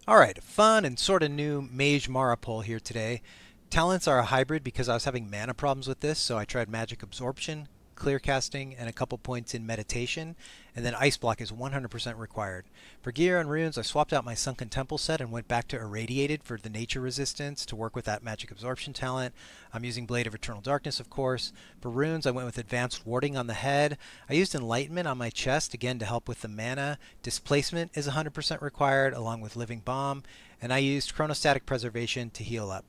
Alright, fun and sort of new Mage Mara pull here today. Talents are a hybrid because I was having mana problems with this, so I tried Magic Absorption, Clear Casting, and a couple points in Meditation, and then Ice Block is 100% required. For gear and runes, I swapped out my Sunken Temple set and went back to Irradiated for the nature resistance to work with that Magic Absorption talent. I'm using Blade of Eternal Darkness, of course. For runes, I went with Advanced Warding on the head. I used Enlightenment on my chest, again to help with the mana. Displacement is 100% required, along with Living Bomb. And I used Chronostatic Preservation to heal up.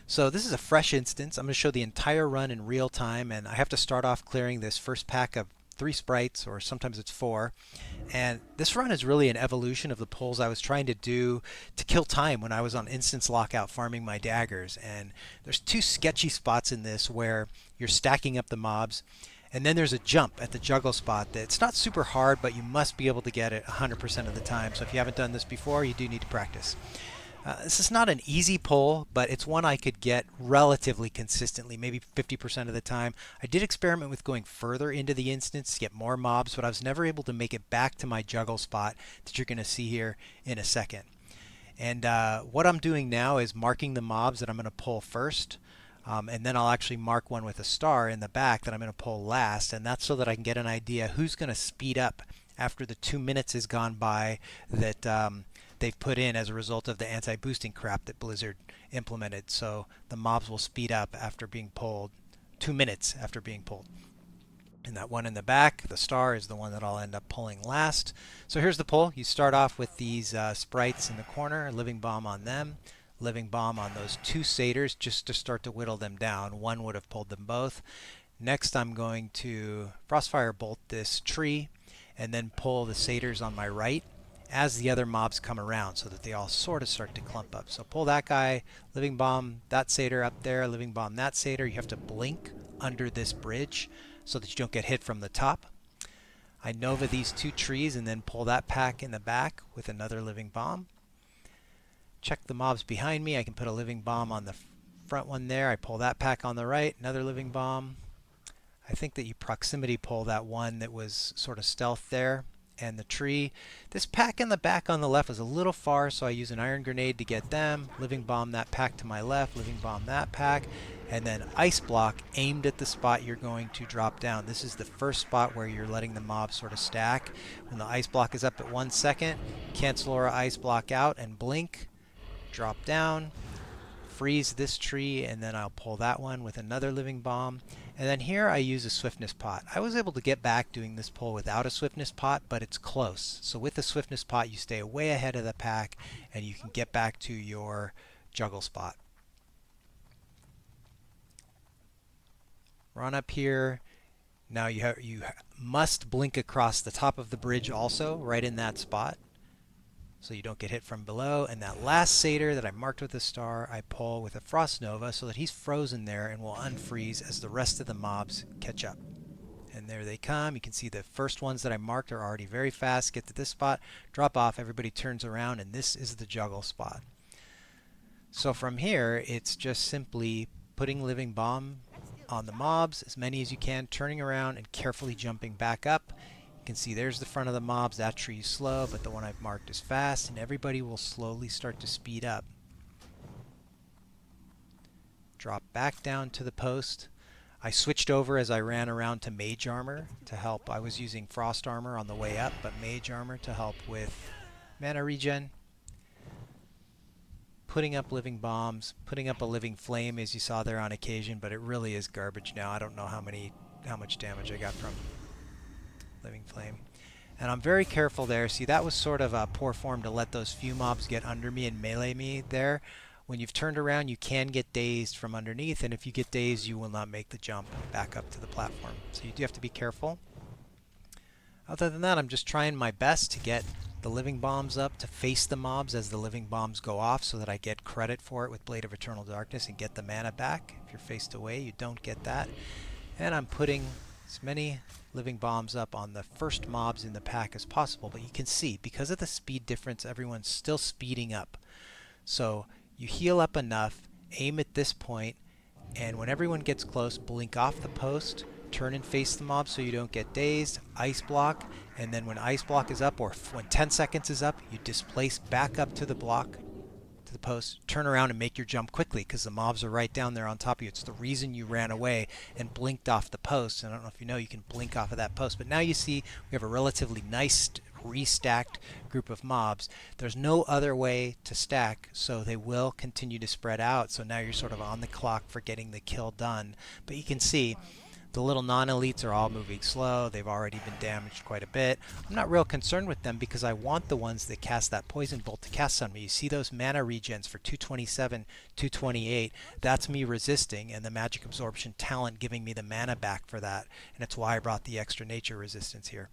So this is a fresh instance. I'm going to show the entire run in real time, and I have to start off clearing this first pack of 3 sprites, or sometimes it's 4. And this run is really an evolution of the pulls I was trying to do to kill time when I was on instance lockout farming my daggers. And there's 2 sketchy spots in this where you're stacking up the mobs, and then there's a jump at the juggle spot that's not super hard, but you must be able to get it 100% of the time. So if you haven't done this before, you do need to practice. This is not an easy pull, but it's one I could get relatively consistently, maybe 50% of the time. I did experiment with going further into the instance to get more mobs, but I was never able to make it back to my juggle spot that you're going to see here in a second. And what I'm doing now is marking the mobs that I'm going to pull first. And then I'll actually mark one with a star in the back that I'm going to pull last. And that's so that I can get an idea who's going to speed up after the 2 minutes has gone by that they've put in as a result of the anti-boosting crap that Blizzard implemented. So the mobs will speed up after being pulled, 2 minutes after being pulled. And that one in the back, the star, is the one that I'll end up pulling last. So here's the pull. You start off with these sprites in the corner, Living Bomb on them, Living Bomb on those 2 satyrs just to start to whittle them down. One would have pulled them both. Next I'm going to Frostfire Bolt this tree and then pull the satyrs on my right as the other mobs come around so that they all sort of start to clump up. So pull that guy, Living Bomb that satyr up there, Living Bomb that satyr. You have to blink under this bridge so that you don't get hit from the top. I Nova these 2 trees and then pull that pack in the back with another Living Bomb. Check the mobs behind me. I can put a Living Bomb on the front one there. I pull that pack on the right, another Living Bomb. I think that you proximity pull that one that was sort of stealth there and the tree. This pack in the back on the left is a little far, so I use an Iron Grenade to get them. Living Bomb that pack to my left, Living Bomb that pack, and then Ice Block aimed at the spot you're going to drop down. This is the first spot where you're letting the mob sort of stack. When the Ice Block is up at 1 second, cancel Aura Ice Block out and blink, drop down, freeze this tree, and then I'll pull that one with another Living Bomb. And then here I use a Swiftness Pot. I was able to get back doing this pull without a Swiftness Pot, but it's close. So with the Swiftness Pot, you stay way ahead of the pack, and you can get back to your juggle spot. Run up here. Now you must blink across the top of the bridge also, right in that spot, so you don't get hit from below. And that last satyr that I marked with a star, I pull with a Frost Nova so that he's frozen there and will unfreeze as the rest of the mobs catch up. And there they come. You can see the first ones that I marked are already very fast. Get to this spot, drop off, everybody turns around, and this is the juggle spot. So from here, it's just simply putting Living Bomb on the mobs, as many as you can, turning around and carefully jumping back up. You can see there's the front of the mobs. That tree's slow, but the one I've marked is fast, and everybody will slowly start to speed up. Drop back down to the post. I switched over as I ran around to Mage Armor to help. I was using Frost Armor on the way up, but Mage Armor to help with mana regen. Putting up Living Bombs, putting up a Living Flame as you saw there on occasion, but it really is garbage now. I don't know how much damage I got from Living Flame. And I'm very careful there. See, that was sort of a poor form to let those few mobs get under me and melee me there. When you've turned around, you can get dazed from underneath, and if you get dazed, you will not make the jump back up to the platform. So you do have to be careful. Other than that, I'm just trying my best to get the Living Bombs up to face the mobs as the Living Bombs go off so that I get credit for it with Blade of Eternal Darkness and get the mana back. If you're faced away, you don't get that. And I'm putting as many Living Bombs up on the first mobs in the pack as possible, but you can see, because of the speed difference, everyone's still speeding up. So you heal up enough, aim at this point, and when everyone gets close, blink off the post, turn and face the mob so you don't get dazed, ice block, and then when ice block is up or when 10 seconds is up, you displace back up to the block, to the post, turn around and make your jump quickly because the mobs are right down there on top of you. It's the reason you ran away and blinked off the post. And I don't know if you know, you can blink off of that post. But now you see we have a relatively nice restacked group of mobs. There's no other way to stack, so they will continue to spread out. So now you're sort of on the clock for getting the kill done. But you can see the little non-elites are all moving slow. They've already been damaged quite a bit. I'm not real concerned with them because I want the ones that cast that poison bolt to cast on me. You see those mana regens for 227, 228. That's me resisting, and the magic absorption talent giving me the mana back for that. And it's why I brought the extra nature resistance here.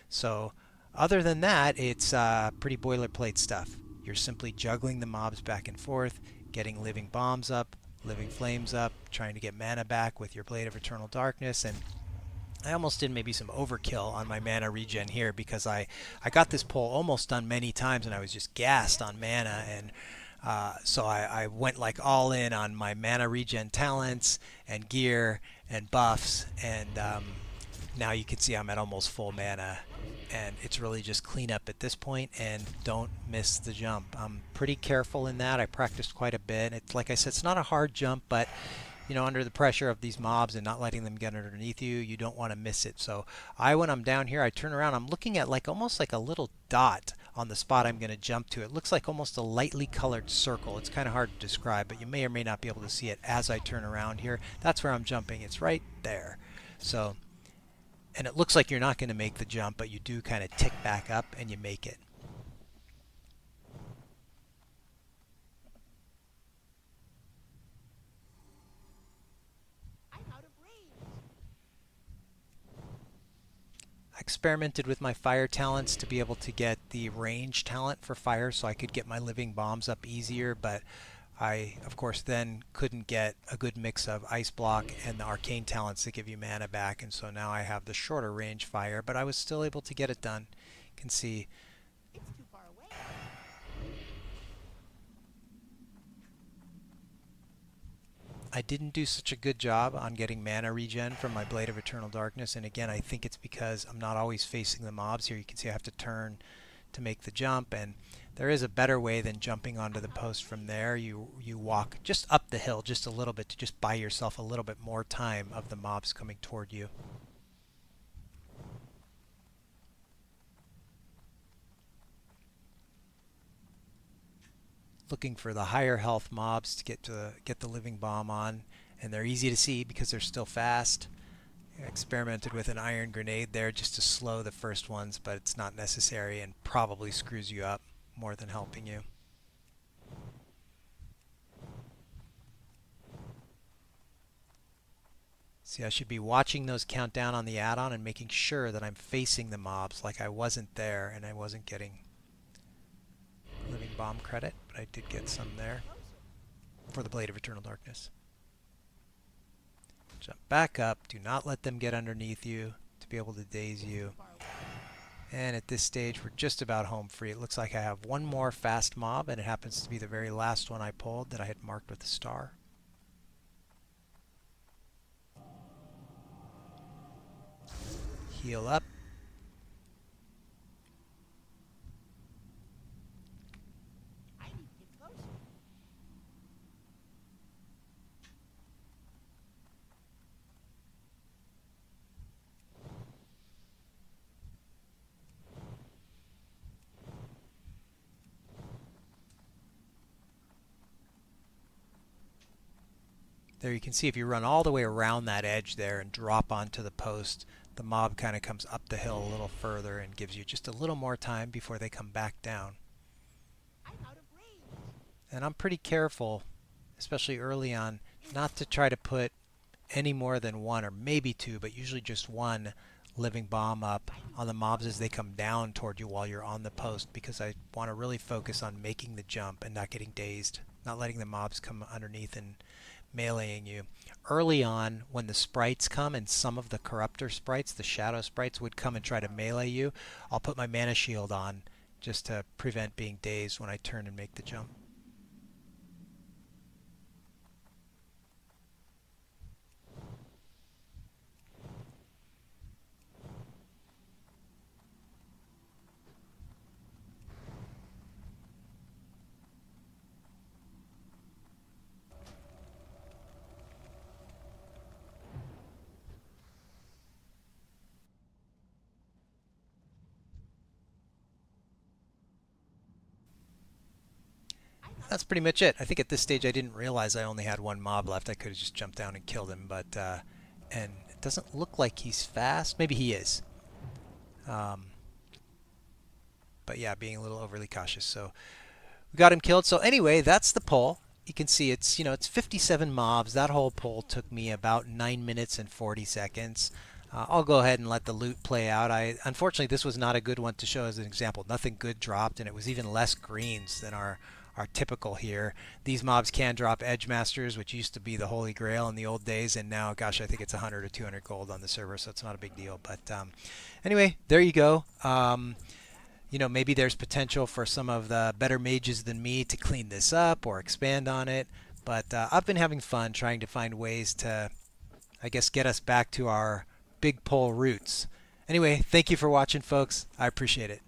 So other than that, it's pretty boilerplate stuff. You're simply juggling the mobs back and forth, getting living bombs up, living flames up, trying to get mana back with your Blade of Eternal Darkness. And I almost did maybe some overkill on my mana regen here because I got this pull almost done many times and I was just gassed on mana, and so I went like all in on my mana regen talents and gear and buffs, and now you can see I'm at almost full mana, and it's really just clean up at this point and don't miss the jump. I'm pretty careful in that. I practiced quite a bit. It's like I said, it's not a hard jump, but you know, under the pressure of these mobs and not letting them get underneath you, you don't want to miss it. So when I'm down here, I turn around, I'm looking at like almost like a little dot on the spot I'm going to jump to. It looks like almost a lightly colored circle. It's kind of hard to describe, but you may or may not be able to see it as I turn around here. That's where I'm jumping. It's right there. So, and it looks like you're not going to make the jump, but you do kind of tick back up and you make it. I experimented with my fire talents to be able to get the range talent for fire so I could get my living bombs up easier, but I, of course, then couldn't get a good mix of ice block and the arcane talents that give you mana back, and so now I have the shorter range fire, but I was still able to get it done. You can see I didn't do such a good job on getting mana regen from my Blade of Eternal Darkness, and again, I think it's because I'm not always facing the mobs. Here you can see I have to turn to make the jump, and there is a better way than jumping onto the post from there. You walk just up the hill just a little bit to just buy yourself a little bit more time of the mobs coming toward you. Looking for the higher health mobs to get the living bomb on, and they're easy to see because they're still fast. I experimented with an iron grenade there just to slow the first ones, but it's not necessary and probably screws you up more than helping you. See, I should be watching those count down on the add-on and making sure that I'm facing the mobs like I wasn't there and I wasn't getting living bomb credit, but I did get some there for the Blade of Eternal Darkness. Jump back up. Do not let them get underneath you to be able to daze you. And at this stage, we're just about home free. It looks like I have one more fast mob, and it happens to be the very last one I pulled that I had marked with a star. Heal up. There you can see if you run all the way around that edge there and drop onto the post, the mob kind of comes up the hill a little further and gives you just a little more time before they come back down. And I'm pretty careful, especially early on, not to try to put any more than one or maybe two, but usually just one living bomb up on the mobs as they come down toward you while you're on the post, because I want to really focus on making the jump and not getting dazed, not letting the mobs come underneath and meleeing you. Early on, when the sprites come, and some of the corruptor sprites, the shadow sprites, would come and try to melee you, I'll put my mana shield on just to prevent being dazed when I turn and make the jump. that's pretty much it. I think at this stage I didn't realize I only had one mob left. I could have just jumped down and killed him, but and it doesn't look like he's fast. Maybe he is. Um, but yeah, being a little overly cautious. So we got him killed. So anyway, that's the poll. You can see it's it's 57 mobs. That whole poll took me about 9 minutes and 40 seconds. I'll go ahead and let the loot play out. Unfortunately, this was not a good one to show as an example. Nothing good dropped, and it was even less greens than our typical here. These mobs can drop Edge Masters, which used to be the holy grail in the old days, and now, gosh, I think it's 100 or 200 gold on the server, so it's not a big deal. But anyway, there you go. Maybe there's potential for some of the better mages than me to clean this up or expand on it. But I've been having fun trying to find ways to, I guess, get us back to our big pole roots. Anyway, thank you for watching, folks. I appreciate it.